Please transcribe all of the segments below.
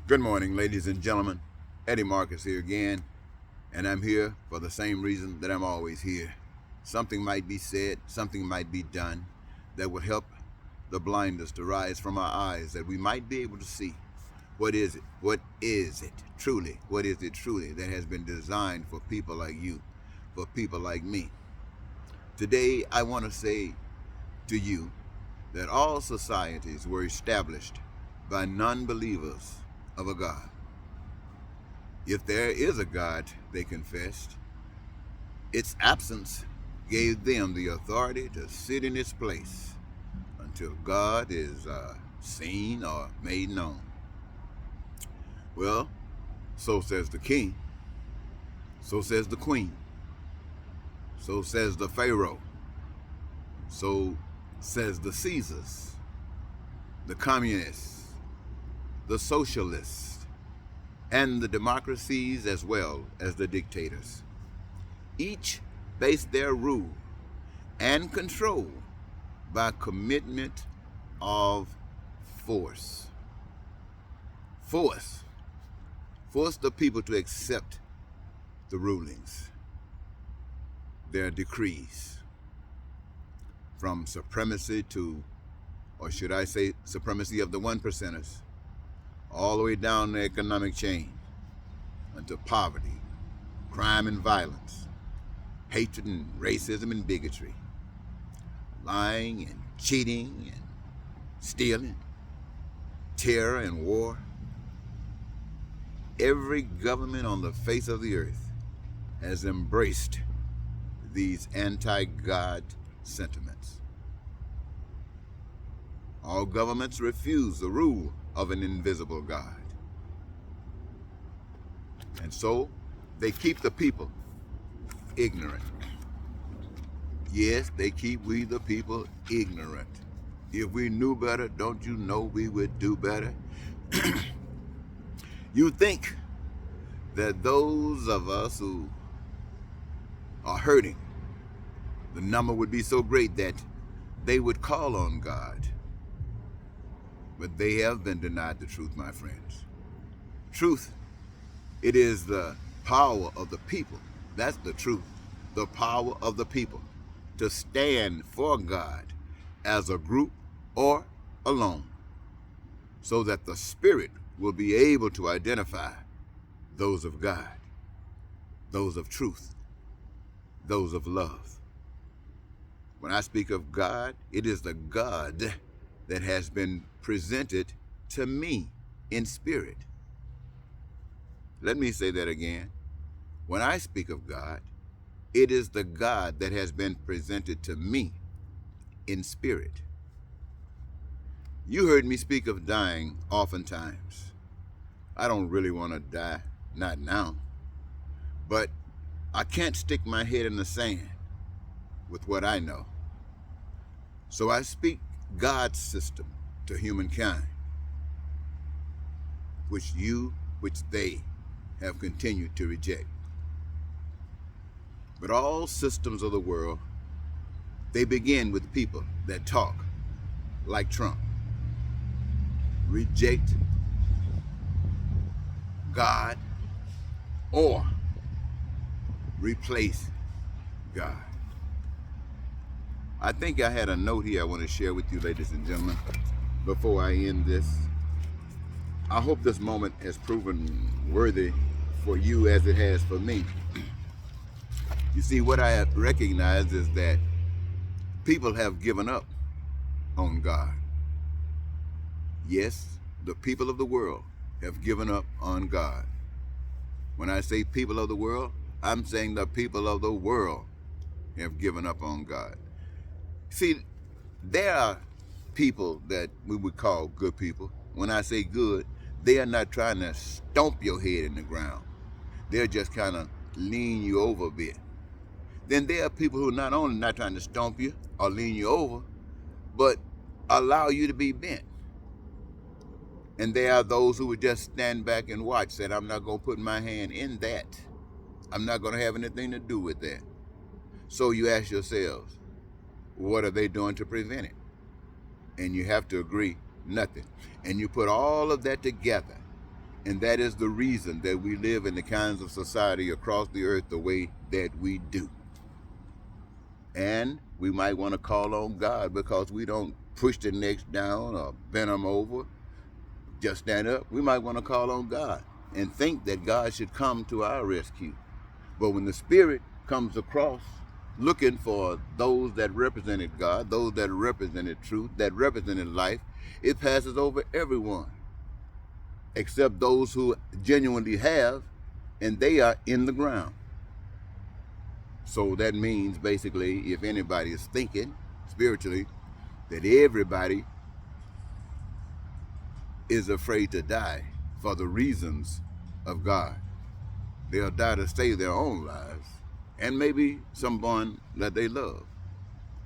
Good morning, ladies and gentlemen. Eddie Marcus here again, and I'm here for the same reason that I'm always here. Something might be said, something might be done that would help the blinders to rise from our eyes, that we might be able to see what is it? What is it truly? What is it truly that has been designed for people like you, for people like me? Today, I want to say to you that all societies were established by non-believers of a God. If there is a God, they confessed, its absence gave them the authority to sit in its place until God is seen or made known. Well, so says the king, so says the queen, so says the Pharaoh, so says the Caesars, the communists, the socialists, and the democracies as well as the dictators. Each base their rule and control by commitment of force. Force. Force the people to accept the rulings, their decrees, from supremacy to, or should I say, supremacy of the one percenters, all the way down the economic chain unto poverty, crime and violence, hatred and racism and bigotry, lying and cheating and stealing, terror and war. Every government on the face of the earth has embraced these anti-God sentiments. All governments refuse the rule of an invisible God. And so they keep the people ignorant. Yes, they keep we the people ignorant. If we knew better, don't you know we would do better? You think that those of us who are hurting, the number would be so great that they would call on God. But they have been denied the truth, my friends. Truth, it is the power of the people. That's the truth. The power of the people to stand for God as a group or alone, so that the Spirit will be able to identify those of God, those of truth, those of love. When I speak of God, it is the God that has been presented to me in spirit. Let me say that again. When I speak of God, it is the God that has been presented to me in spirit. You heard me speak of dying oftentimes. I don't really want to die, not now. But I can't stick my head in the sand with what I know. So I speak God's system to humankind, which they have continued to reject. But all systems of the world, they begin with people that talk like Trump, reject God or replace God. I think I had a note here I want to share with you, ladies and gentlemen, before I end this. I hope this moment has proven worthy for you as it has for me. You see, what I have recognized is that people have given up on God. Yes, the people of the world have given up on God. When I say people of the world, I'm saying the people of the world have given up on God. See, there are people that we would call good people. When I say good, they are not trying to stomp your head in the ground. They're just kind of lean you over a bit. Then there are people who are not only not trying to stomp you or lean you over, but allow you to be bent. And there are those who would just stand back and watch, said, I'm not going to put my hand in that. I'm not going to have anything to do with that. So you ask yourselves, what are they doing to prevent it? And you have to agree, nothing. And you put all of that together, And that is the reason that we live in the kinds of society across the earth the way that we do. And we might want to call on God because we don't push the next down or bend them over, just stand up. We might want to call on God and think that God should come to our rescue. But when the Spirit comes across looking for those that represented God, those that represented truth, that represented life, it passes over everyone except those who genuinely have, and they are in the ground. So that means basically, if anybody is thinking spiritually, that everybody is afraid to die for the reasons of God. They'll die to save their own lives, and maybe someone that they love,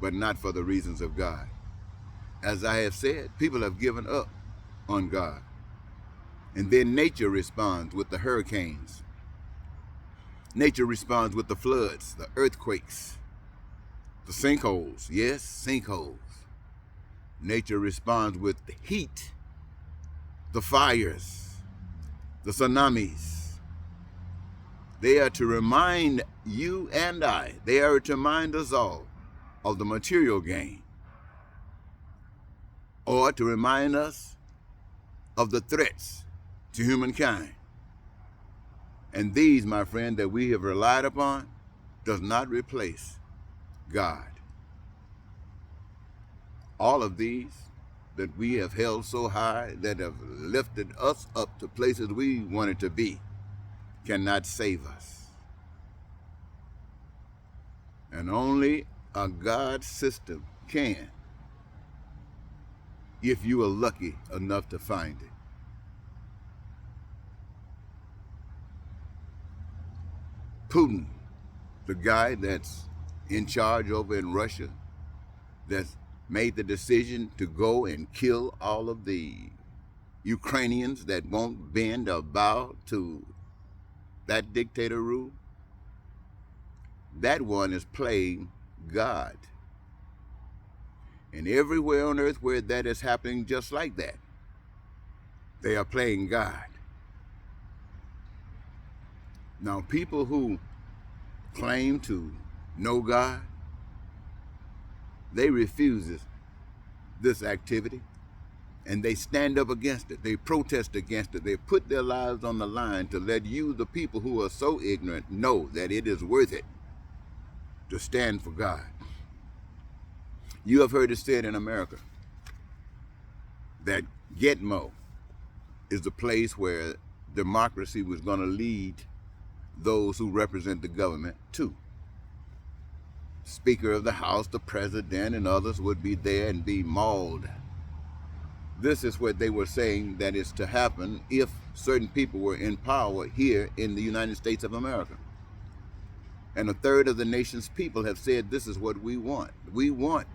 but not for the reasons of God. As I have said, people have given up on God. And then nature responds with the hurricanes. Nature responds with the floods, the earthquakes, the sinkholes. Yes, sinkholes. Nature responds with the heat, the fires, the tsunamis. They are to remind you and I, they are to remind us all of the material gain, or to remind us of the threats to humankind. And these, my friend, that we have relied upon does not replace God. All of these that we have held so high, that have lifted us up to places we wanted to be, cannot save us. And only a God system can, if you are lucky enough to find it. Putin, the guy that's in charge over in Russia, that's made the decision to go and kill all of the Ukrainians that won't bend or bow to that dictator rule, that one is playing God. And everywhere on earth where that is happening just like that, they are playing God. Now, people who claim to know God, they refuse this activity, and they stand up against it. They protest against it. They put their lives on the line to let you, the people who are so ignorant, know that it is worth it to stand for God. You have heard it said in America that Memo is the place where democracy was going to lead those who represent the government to. Speaker of the House, the President, and others would be there and be mauled. This is what they were saying that is to happen if certain people were in power here in the United States of America. And a third of the nation's people have said this is what we want. We want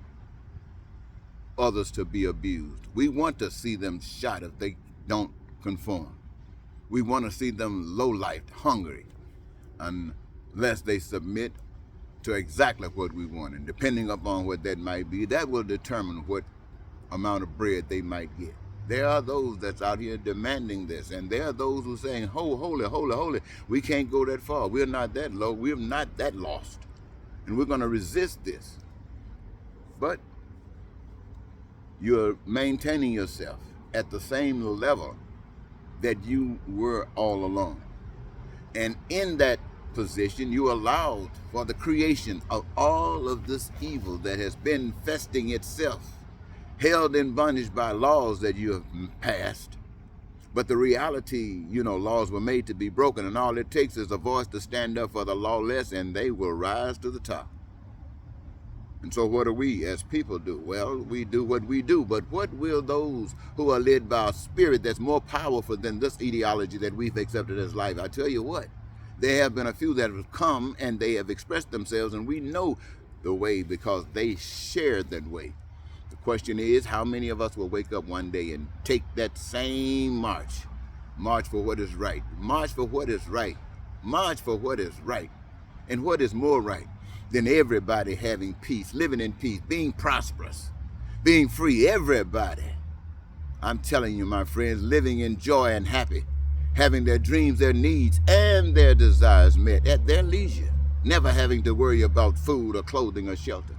others to be abused. We want to see them shot if they don't conform. We want to see them low-lifed, hungry, unless they submit to exactly what we want. And depending upon what that might be, that will determine what amount of bread they might get. There are those that's out here demanding this, and there are those who are saying, oh, holy, holy, holy, we can't go that far. We're not that low. We're not that lost. And we're going to resist this. But you're maintaining yourself at the same level that you were all along. And in that position, you allowed for the creation of all of this evil that has been festing itself, held in bondage by laws that you have passed. But the reality, laws were made to be broken, and all it takes is a voice to stand up for the lawless, and they will rise to the top. And so what do we as people do? Well, we do what we do, but what will those who are led by a spirit that's more powerful than this ideology that we've accepted as life? I tell you what, there have been a few that have come and they have expressed themselves, and we know the way because they share that way. The question is, how many of us will wake up one day and take that same march for what is right, march for what is right, march for what is right, and what is more right than everybody having peace, living in peace, being prosperous, being free, everybody. I'm telling you, my friends, living in joy and happy having their dreams, their needs, and their desires met at their leisure, never having to worry about food or clothing or shelter,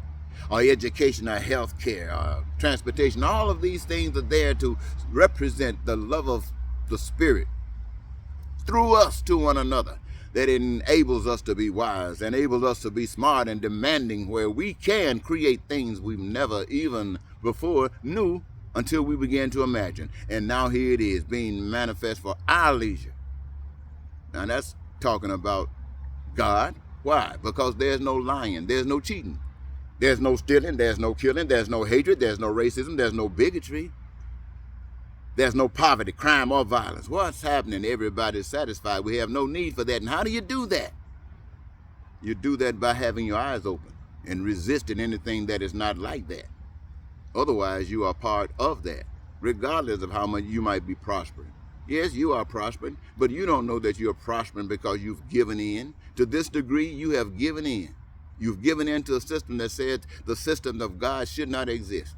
or education or health care or transportation. All of these things are there to represent the love of the Spirit through us to one another, that enables us to be wise, enables us to be smart and demanding, where we can create things we've never even before knew until we began to imagine. And now here it is being manifest for our leisure. Now that's talking about God. Why? Because there's no lying, there's no cheating, there's no stealing, there's no killing, there's no hatred, there's no racism, there's no bigotry, there's no poverty, crime, or violence. What's happening? Everybody's satisfied. We have no need for that. And how do you do that? You do that by having your eyes open and resisting anything that is not like that. Otherwise, you are part of that, regardless of how much you might be prospering. Yes, you are prospering, but you don't know that you're prospering because you've given in. To this degree, you have given in. You've given in to a system that said the system of God should not exist.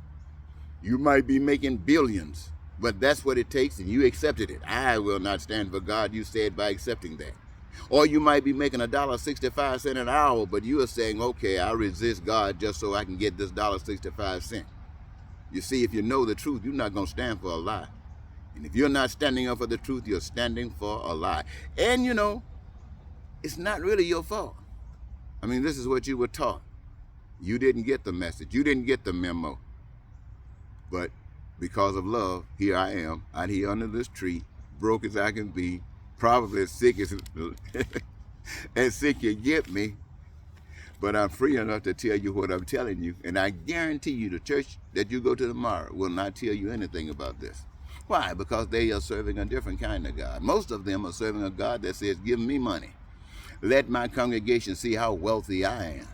You might be making billions, but that's what it takes, and you accepted it. I will not stand for God, you said, by accepting that. Or you might be making $1.65 an hour, but you are saying, okay, I resist God just so I can get this $1.65. You see, if you know the truth, you're not going to stand for a lie. And if you're not standing up for the truth, you're standing for a lie. And you know, it's not really your fault. I mean, this is what you were taught. You didn't get the message. You didn't get the memo. But because of love, here I am, out here under this tree, broke as I can be, probably as sick as sick you get me. But I'm free enough to tell you what I'm telling you. And I guarantee you the church that you go to tomorrow will not tell you anything about this. Why? Because they are serving a different kind of God. Most of them are serving a God that says, give me money. Let my congregation see how wealthy I am.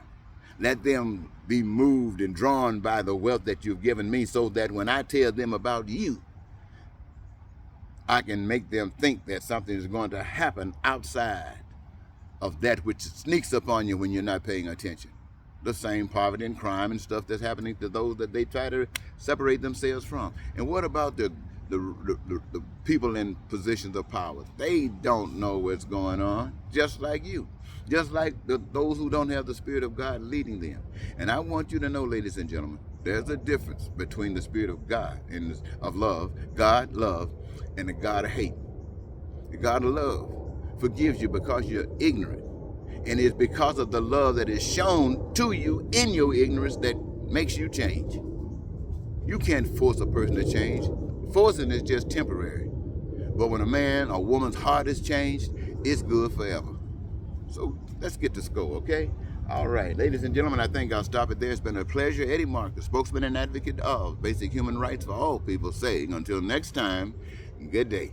Let them be moved and drawn by the wealth that you've given me, so that when I tell them about you, I can make them think that something is going to happen outside of that which sneaks upon you when you're not paying attention. The same poverty and crime and stuff that's happening to those that they try to separate themselves from. And what about the people in positions of power? They don't know what's going on, just like you. Just like those who don't have the Spirit of God leading them. And I want you to know, ladies and gentlemen, there's a difference between the Spirit of God and of love, God, love, and the God of hate. The God of love forgives you because you're ignorant. And it's because of the love that is shown to you in your ignorance that makes you change. You can't force a person to change. Forcing is just temporary. But when a man or woman's heart is changed, it's good forever. So let's get to go, okay? All right, ladies and gentlemen, I think I'll stop it there. It's been a pleasure. Eddie Marcus, spokesman and advocate of basic human rights for all people, saying until next time, good day.